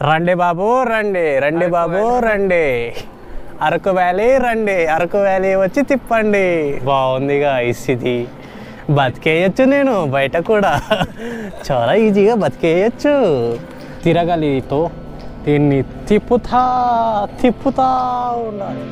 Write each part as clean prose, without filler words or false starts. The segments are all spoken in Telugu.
రండి బాబు రండి, రండి బాబు రండి, అరకు వ్యాలీ రండి, అరకు వ్యాలీ వచ్చి తిప్పండి. బాగుందిగా ఇది, బతికేయచ్చు నేను బయట కూడా, చాలా ఈజీగా బతికేయచ్చు. తిరగలితో దీన్ని తిప్పుతా తిప్పుతా ఉండాలి.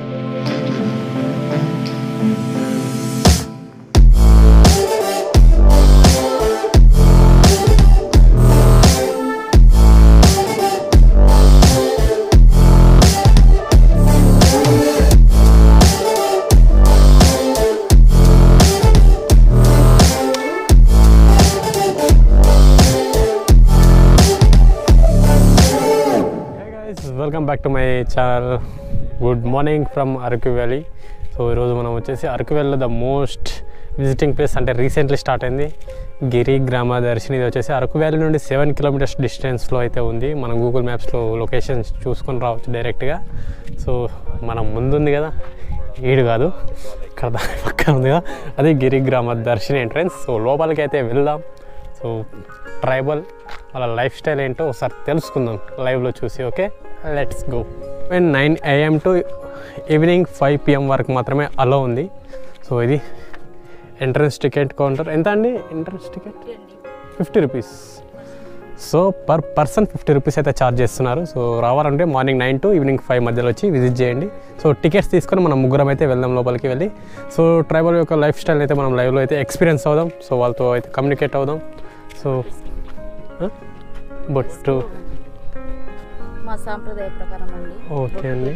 Welcome back to my channel. Good morning from Araku valley. So ఈరోజు మనం వచ్చేసి అరకు వ్యాలీలో ద మోస్ట్ విజిటింగ్ ప్లేస్ అంటే రీసెంట్లీ స్టార్ట్ అయింది గిరి గ్రామ దర్శిని. ఇది వచ్చేసి అరకు వ్యాలీ నుండి 7 కిలోమీటర్స్ డిస్టెన్స్లో అయితే ఉంది. మనం గూగుల్ మ్యాప్స్లో లొకేషన్స్ చూసుకొని రావచ్చు డైరెక్ట్గా. సో మనం ముందుంది కదా, ఈడు కాదు ఇక్కడ పక్కన ఉంది కదా, అది గిరి గ్రామ దర్శిని ఎంట్రన్స్. సో లోపలికి అయితే వెళ్దాం. సో ట్రైబల్ వాళ్ళ లైఫ్ స్టైల్ ఏంటో ఒకసారి తెలుసుకుందాం లైవ్లో చూసి. Okay, let's go. 9 AM to evening 5 PM వరకు మాత్రమే అలో ఉంది. సో ఇది ఎంట్రన్స్ టికెట్ కౌంటర్. ఎంత అండి entrance ticket? 50 rupees. So per person 50 rupees అయితే ఛార్జ్ చేస్తున్నారు. సో రావాలంటే మార్నింగ్ 9 టు ఈవినింగ్ 5 మధ్యలో వచ్చి విజిట్ చేయండి. సో టికెట్స్ తీసుకొని మనం ముగ్గురం అయితే వెళ్దాం లోపలికి వెళ్ళి. సో ట్రైబల్ యొక్క లైఫ్ స్టైల్ అయితే మనం లైవ్లో అయితే ఎక్స్పీరియన్స్ అవుదాం. సో వాళ్ళతో అయితే కమ్యూనికేట్ అవుదాం. సో బొట్టు మా సాంప్రదాయ ప్రకారం అండి. ఓకే అండి.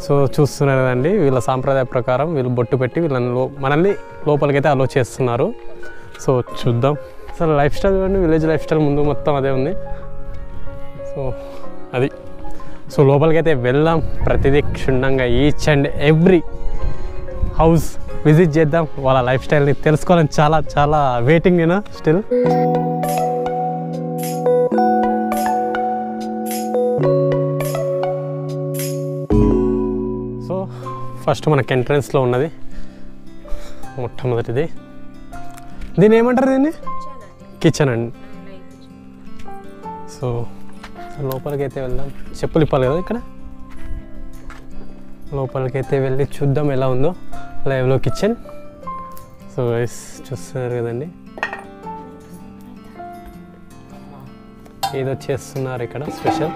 సో చూస్తున్నారు కదండి, వీళ్ళ సాంప్రదాయ ప్రకారం వీళ్ళు బొట్టు పెట్టి వీళ్ళని మనల్ని లోపలికైతే అలో చేస్తున్నారు. సో చూద్దాం. అసలు లైఫ్ స్టైల్ చూడండి, విలేజ్ లైఫ్ స్టైల్ ముందు మొత్తం అదే ఉంది. సో అది. సో లోపలికైతే వెళ్దాం, ప్రతిదీ క్షుణ్ణంగా each and every house visit చేద్దాం. వాళ్ళ లైఫ్ స్టైల్ని తెలుసుకోవాలని చాలా చాలా వెయిటింగ్ నేను స్టిల్. సో ఫస్ట్ మనకి ఎంట్రన్స్లో ఉన్నది మొట్టమొదటిది. దీన్ని ఏమంటారు? దీన్ని కిచెన్ అండి. సో లోపలికి అయితే వెళ్దాం. చెప్పులు ఇప్పాలి కదా ఇక్కడ. లోపలికి అయితే వెళ్ళి చూద్దాం ఎలా ఉందో లైవ్లో కిచెన్. సో చూస్తున్నారు కదండి, ఏదో చేస్తున్నారు ఇక్కడ స్పెషల్.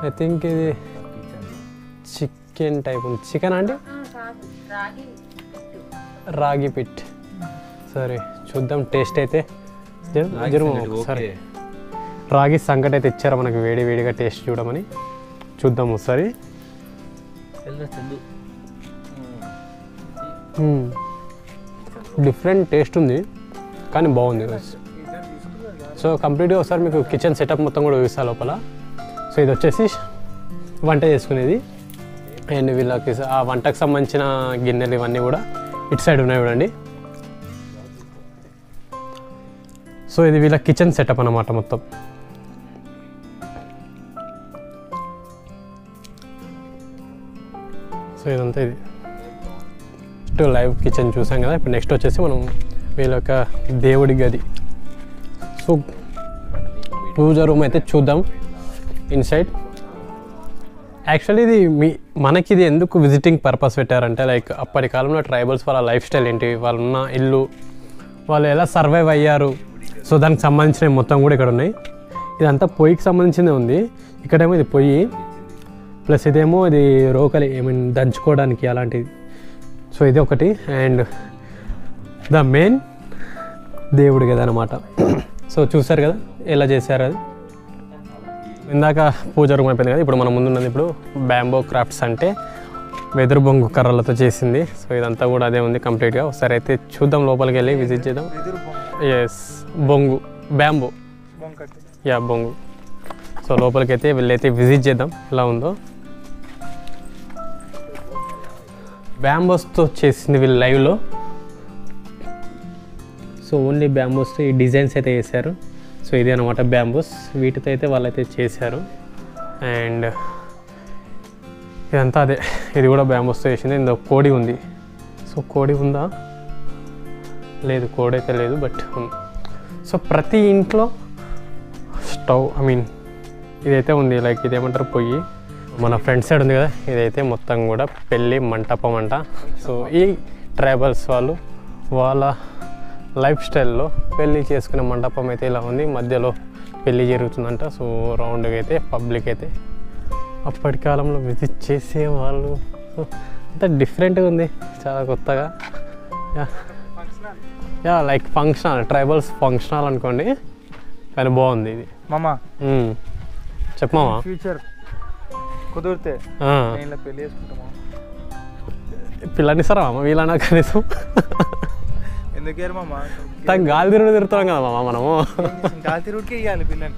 ఐ థింక్ ఇది చికెన్ టైప్ ఉంది. చికెన్ అండి, రాగి పిట్. సరే చూద్దాం టేస్ట్ అయితే. సరే రాగి సంకటి అయితే ఇచ్చారు మనకి, వేడి వేడిగా టేస్ట్ చూడమని. చూద్దాం ఒకసారి. డిఫరెంట్ టేస్ట్ ఉంది కానీ బాగుంది. సో కంప్లీట్గా ఒకసారి మీకు కిచెన్ సెటప్ మొత్తం కూడా చూపిస్తా లోపల. సో ఇది వచ్చేసి వంట చేసుకునేది, అండ్ వీళ్ళకి ఆ వంటకు సంబంధించిన గిన్నెలు ఇవన్నీ కూడా ఇటు సైడ్ ఉన్నాయి చూడండి. సో ఇది వీళ్ళ కిచెన్ సెటప్ అన్నమాట మొత్తం. సో ఇదంతా ఇది లైవ్ కిచెన్ చూసాం కదా. ఇప్పుడు నెక్స్ట్ వచ్చేసి మనం వీళ్ళ యొక్క దేవుడి గది. సో పూజ రూమ్ అయితే చూద్దాం ఇన్సైడ్. యాక్చువల్లీ ఇది మనకి ఇది ఎందుకు విజిటింగ్ పర్పస్ పెట్టారంటే, లైక్ అప్పటి కాలంలో ట్రైబల్స్ వాళ్ళ లైఫ్ స్టైల్ ఏంటి, వాళ్ళు ఉన్న ఇల్లు, వాళ్ళు ఎలా సర్వైవ్ అయ్యారు. సో దానికి సంబంధించినవి మొత్తం కూడా ఇక్కడ ఉన్నాయి. ఇదంతా పొయ్యికి సంబంధించిందే ఉంది. ఇక్కడేమో ఇది పొయ్యి, ప్లస్ ఇదేమో ఇది రోకలి, దంచుకోవడానికి అలాంటిది. సో ఇది ఒకటి. అండ్ ద మెయిన్ దేవుడి కదా అనమాట. సో చూసారు కదా ఎలా చేశారు అది. ఇందాక పూజ రూమ్ అయిపోయింది కదా, ఇప్పుడు మనం ముందున్నది ఇప్పుడు బ్యాంబో క్రాఫ్ట్స్, అంటే వెదురు బొంగు కర్రలతో చేసింది. సో ఇదంతా కూడా అదే ఉంది కంప్లీట్గా. ఒకసారి అయితే చూద్దాం, లోపలికి వెళ్ళి విజిట్ చేద్దాం. ఎస్, బొంగు, బ్యాంబో, యా బొంగు. సో లోపలికి అయితే వెళ్ళైతే విజిట్ చేద్దాం ఎలా ఉందో. బ్యాంబోస్తో చేసింది వీళ్ళు లైవ్లో. సో ఓన్లీ బ్యాంబోస్తో ఈ డిజైన్స్ అయితే వేశారు. సో ఇది అనమాట బ్యాంబోస్, వీటితో అయితే వాళ్ళైతే చేశారు. అండ్ ఇదంతా అదే, ఇది కూడా బ్యాంబోస్తో చేసింది. ఇందులో కోడి ఉంది. సో కోడి ఉందా లేదు కోడ్ అయితే లేదు బట్ సో ప్రతి ఇంట్లో స్టవ్ ఇదైతే ఉంది. లైక్ ఇదేమంటారు పొయ్యి. మన ఫ్రంట్ సైడ్ ఉంది కదా, ఇదైతే మొత్తం కూడా పెళ్ళి మంటపం అంట. సో ఈ ట్రైబల్స్ వాళ్ళ లైఫ్ స్టైల్లో పెళ్ళి చేసుకునే మండపం అయితే ఇలా ఉంది. మధ్యలో పెళ్ళి జరుగుతుందంట. సో రౌండ్గా అయితే పబ్లిక్ అయితే అప్పటి కాలంలో విజిట్ చేసేవాళ్ళు. సో అంత డిఫరెంట్గా ఉంది, చాలా కొత్తగా. Yeah like function tribals function hall అనుకోండి, కానీ బాగుంది ఇది. మామా చెప్పమామా ఫ్యూచర్ కుదిరితే పెళ్లి చేసుకుంటామా? పిల్లని ఇస్తారా మామ వీళ్ళన్నా కనీసం? ఎందుకు మామా గాలి తిరుగుడు తిరుగుతాం కదా మామ మనము. గాలి తిరుగుడికి ఇవ్వాలి పిల్లని.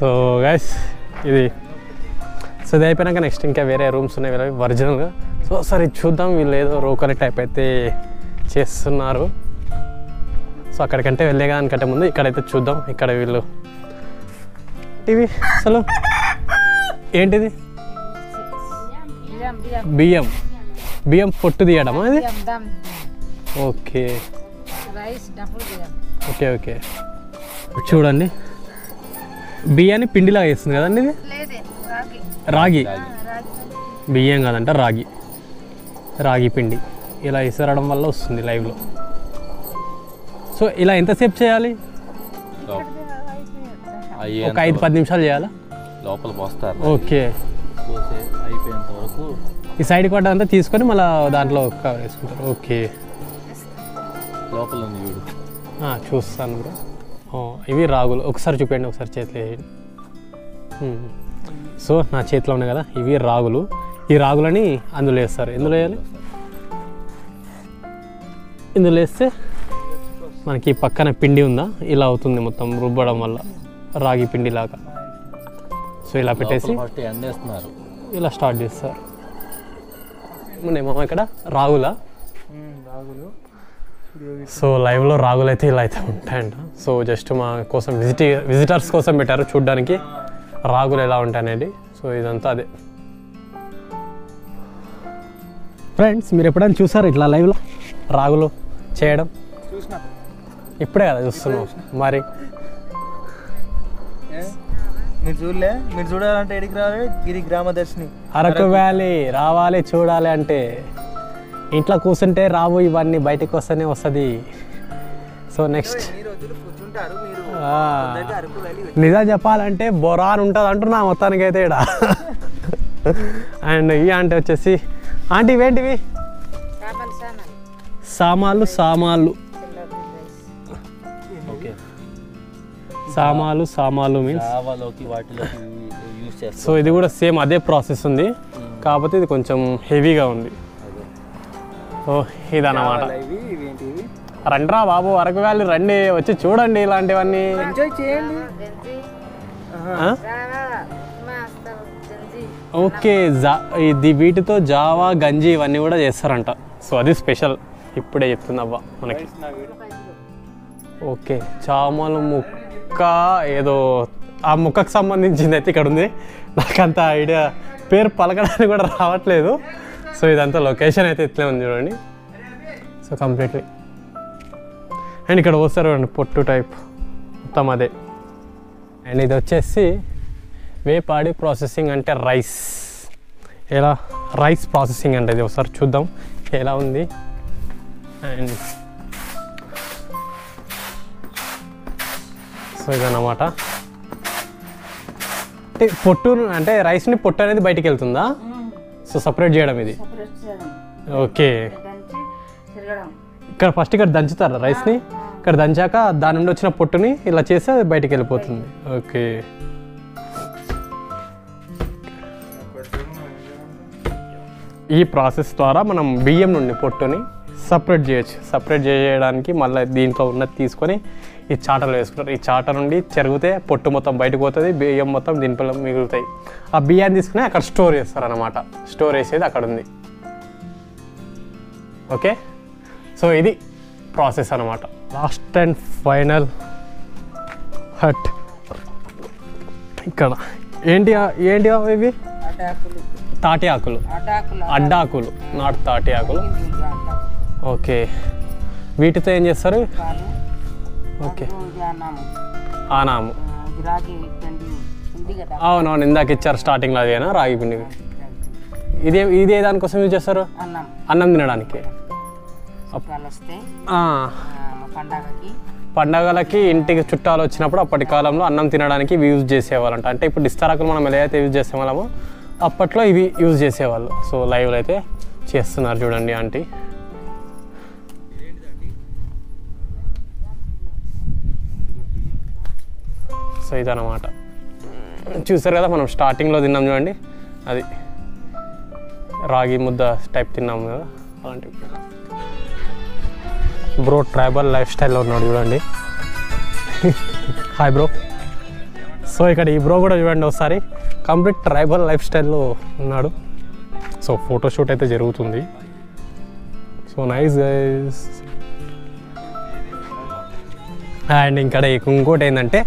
సో గైస్ ఇది అయిపోయినాక నెక్స్ట్ ఇంకా వేరే రూమ్స్ ఉన్నాయి వీళ్ళవి ఒరిజినల్గా. సో సరే చూద్దాం, వీళ్ళు ఏదో రోకలి టైప్ అయితే చేస్తున్నారు. సో అక్కడికంటే వెళ్ళే దానికంటే ముందు ఇక్కడైతే చూద్దాం. ఇక్కడ వీళ్ళు ఇవి అసలు ఏంటిది? బియ్యం పొట్టు తీయడమా అది? ఓకే ఓకే ఓకే చూడండి, బియ్యాన్ని పిండిలాగా వేస్తుంది కదండి ఇది. రాగి బియ్యం కాదంట, రాగి పిండి ఇలా ఇసరడం వల్ల వస్తుంది లైవ్లో. సో ఇలా ఎంతసేపు చేయాలి? ఒక 5-10 నిమిషాలు చేయాలా? లోపల పోస్తారు. ఓకే, అయిపోయేంత వరకు ఈ సైడ్ కొట్ట అంతా తీసుకొని మళ్ళీ దాంట్లో కవర్ వేసుకుంటారు. ఓకే, లోపల ఉంది వీడు. చూస్తాను బ్రో. ఇవి రాగులు, ఒకసారి చూపండి, ఒకసారి చేతిలో వేయండి. సో నా చేతిలో ఉన్నాయి కదా, ఇవి రాగులు. ఈ రాగులని అందులో వేస్తారు. ఎందులో వేయాలి? ఇందులో వేస్తే మనకి పక్కన పిండి ఉందా, ఇలా అవుతుంది మొత్తం రుబ్బడం వల్ల రాగి పిండి లాగా. సో ఇలా పెట్టేసి ఎండేస్తున్నారు, ఇలా స్టార్ట్ చేస్తారు. ఏమో ఇక్కడ రాగులా? సో లైవ్లో రాగులు అయితే ఇలా అయితే ఉంటాయంట. సో జస్ట్ మా కోసం విజిటర్స్ కోసం పెట్టారు చూడ్డానికి రాగులు ఎలా ఉంటాయి అనేది. సో ఇదంతా అదే. ఫ్రెండ్స్ మీరు ఎప్పుడైనా చూసారు ఇట్లా లైవ్లో రాగులు చేయడం? ఇప్పుడే కదా చూస్తున్నాం మరి. మీరు చూడలే? మీరు చూడాలంటే ఎడికి రావాలి, గిరి గ్రామదర్శిని అరకు వ్యాలీ రావాలి చూడాలి అంటే ఇంట్లో కూర్చుంటే రావు, ఇవన్నీ బయటకు వస్తేనే వస్తుంది. సో నెక్స్ట్ నిజం చెప్పాలంటే బొరాన్ ఉంటుంది అంటున్నా మొత్తానికి అయితే ఇక్కడ. అండ్ ఈ ఆంటీ వచ్చేసి, ఆంటీ ఇవేంటివి? సామాన్లు మీన్స్. సో ఇది కూడా సేమ్ అదే ప్రాసెస్ ఉంది, కాకపోతే ఇది కొంచెం హెవీగా ఉంది. సో ఇదన్నమాట. రండిరా బాబు అరకు వ్యాలీ రండి, వచ్చి చూడండి ఇలాంటివన్నీ. ఎంజాయ్ చేయండి. ఓకే, ఇది వీటితో జావా గంజి ఇవన్నీ కూడా చేస్తారంట. సో అది స్పెషల్, ఇప్పుడే చెప్తుందబ్బా మనకి. ఓకే, చామలు ముక్క ఏదో ఆ ముక్కకు సంబంధించింది అయితే ఇక్కడ ఉంది. నాకు అంత ఐడియా పేరు పలకడానికి కూడా రావట్లేదు. సో ఇదంతా లొకేషన్ అయితే ఇట్లే ఉంది చూడండి. సో కంప్లీట్లీ అండ్ ఇక్కడ వస్తారు చూడండి పొట్టు టైప్ మొత్తం అదే. అండ్ ఇది వచ్చేసి వేపాడి ప్రాసెసింగ్ అంటే రైస్. ఎలా రైస్ ప్రాసెసింగ్ అంటే ఇది ఒకసారి చూద్దాం ఎలా ఉంది. అండ్ సో ఇదన్నమాట. అంటే పొట్టు అంటే రైస్ని పొట్టు అనేది బయటికి వెళ్తుందా? సో సపరేట్ చేయడం ఇది. ఓకే, ఇక్కడ ఫస్ట్ ఇక్కడ దంచుతారా రైస్ని? ఇక్కడ దంచాక దాని నుండి వచ్చిన పొట్టుని ఇలా చేస్తే అది బయటికి వెళ్ళిపోతుంది. ఓకే, ఈ ప్రాసెస్ ద్వారా మనం బియ్యం నుండి పొట్టుని సపరేట్ చేయొచ్చు. సపరేట్ చేయడానికి మళ్ళీ దీంట్లో ఉన్నది తీసుకొని ఈ చాటలో వేసుకుంటారు. ఈ చాట నుండి చెరిగితే పొట్టు మొత్తం బయటకు పోతుంది, బియ్యం మొత్తం దీనిపై మిగులుతాయి. ఆ బియ్యాన్ని తీసుకుని అక్కడ స్టోర్ చేస్తారు అన్నమాట. స్టోర్ చేసేది అక్కడ ఉంది. ఓకే, సో ఇది ప్రాసెస్ అన్నమాట. Last and final hut. ఇక్కడ ఏంటి ఇవి? తాటి ఆకులు, అడ్డాకులు, నాట్ తాటి ఆకులు. ఓకే, వీటితో ఏం చేస్తారు? పాలు ఓకే, అన్నాము ఆనాము. రాగి పిండి ఉంది కదా. అవునవును, ఇందాక ఇచ్చారు స్టార్టింగ్లో అదేనా రాగి పిండి. ఇదే దానికోసం యూజ్ చేస్తారు? అన్నం తినడానికి. చుట్టాలు వస్తే ఆ, పండగలకి ఇంటికి చుట్టాలు వచ్చినప్పుడు అప్పటి కాలంలో అన్నం తినడానికి ఇవి యూజ్ చేసేవాళ్ళంట. అంటే ఇప్పుడు డిస్తరాకులు మనం ఎలా అయితే యూజ్ చేసేవాళ్ళమో అప్పట్లో ఇవి యూజ్ చేసేవాళ్ళు. సో లైవ్లో అయితే చేస్తున్నారు చూడండి ఆంటీ. సో ఇదన్నమాట, చూసారు కదా మనం స్టార్టింగ్లో తిన్నాం చూడండి, అది రాగి ముద్ద టైప్ తిన్నాము కదా అలాంటివి. బ్రో ట్రైబల్ లైఫ్ స్టైల్లో ఉన్నాడు చూడండి. Hi bro. సో ఇక్కడ ఈ బ్రో కూడా చూడండి ఒకసారి, కంప్లీట్ ట్రైబల్ లైఫ్ స్టైల్లో ఉన్నాడు. సో ఫోటోషూట్ అయితే జరుగుతుంది. So nice guys. అండ్ ఇక్కడ ఇంకోటి ఏంటంటే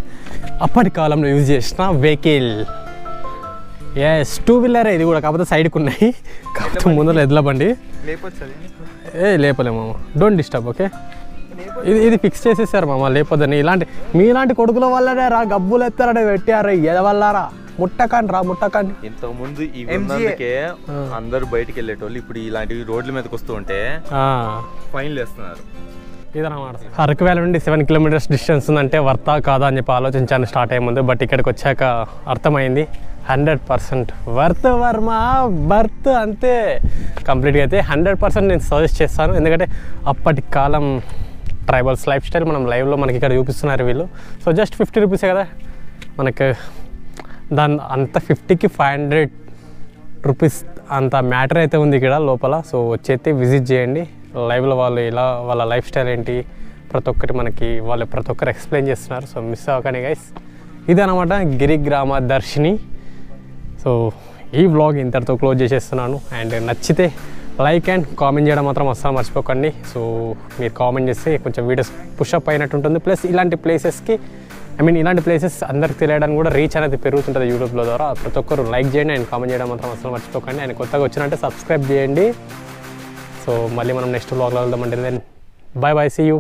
అప్పటి కాలంలో యూజ్ చేసిన వెహికల్. ఎస్, 2 వీలర్ ఇది కూడా, కాకపోతే సైడ్కి ఉన్నాయి, కాకపోతే ముందర ఎద్దుల బండి. లేపలే మామ, డోంట్ డిస్టర్బ్. ఓకే, ఇది ఫిక్స్ చేసేసారు మామ, లేపొద్దని. మీలాంటి కొడుకుల వల్లనే రా గబ్బులు ఎత్తారని పెట్టారు, ఎదవల్లారా, ముట్టకండి. ఇంతకు ముందు ఇవే అందరూ బయటికి వెళ్ళేటోళ్ళు, ఇప్పుడు ఇలాంటి రోడ్ల మీదకి వస్తూ ఉంటే ఫైన్లు వేస్తున్నారు. ఇదన్నమాట. అరకు వ్యాలీ నుండి 7 కిలోమీటర్స్ డిస్టెన్స్ ఉందంటే వర్తా కాదా అని చెప్పి ఆలోచించాను స్టార్ట్ అయ్యే ముందు. బట్ ఇక్కడికి వచ్చాక అర్థమైంది 100% వర్త్ వర్మ, బర్త్ అంతే. కంప్లీట్గా అయితే 100% నేను సజెస్ట్ చేస్తాను. ఎందుకంటే అప్పటి కాలం ట్రైబల్స్ లైఫ్ స్టైల్ మనం లైవ్లో మనకి ఇక్కడ చూపిస్తున్నారు వీళ్ళు. సో జస్ట్ 50 రూపీసే కదా మనకు, అంత 50కి 500 రూపీస్ అంత మ్యాటర్ అయితే ఉంది ఇక్కడ లోపల. సో వచ్చి విజిట్ చేయండి. లైవ్లో వాళ్ళు ఇలా వాళ్ళ లైఫ్ స్టైల్ ఏంటి ప్రతి ఒక్కటి వాళ్ళు ప్రతి ఒక్కరు ఎక్స్ప్లెయిన్ చేస్తున్నారు. సో మిస్ అవ్వకండి గైస్. ఇదన్నమాట గిరిగ్రామ దర్శిని. సో ఈ వ్లాగ్ ఇంతటితో క్లోజ్ చేసేస్తున్నాను. అండ్ నచ్చితే లైక్ అండ్ కామెంట్ చేయడం మాత్రం అస్సలు మర్చిపోకండి. సో మీరు కామెంట్ చేస్తే కొంచెం వీడియోస్ పుషప్ అయినట్టు ఉంటుంది. ప్లస్ ఇలాంటి ప్లేసెస్కి ఇలాంటి ప్లేసెస్ అందరికి తెలియడానికి కూడా రీచ్ అనేది పెరుగుతుంటుంది యూట్యూబ్లో ద్వారా. ప్రతి ఒక్కరు లైక్ చేయండి అండ్ కామెంట్ చేయడం మాత్రం అస్సలు మర్చిపోకండి. అండ్ కొత్తగా వచ్చినట్టే సబ్స్క్రైబ్ చేయండి. సో మళ్ళీ మనం నెక్స్ట్ వ్లాగ్లో వెళ్దామంటే then bye bye, see you.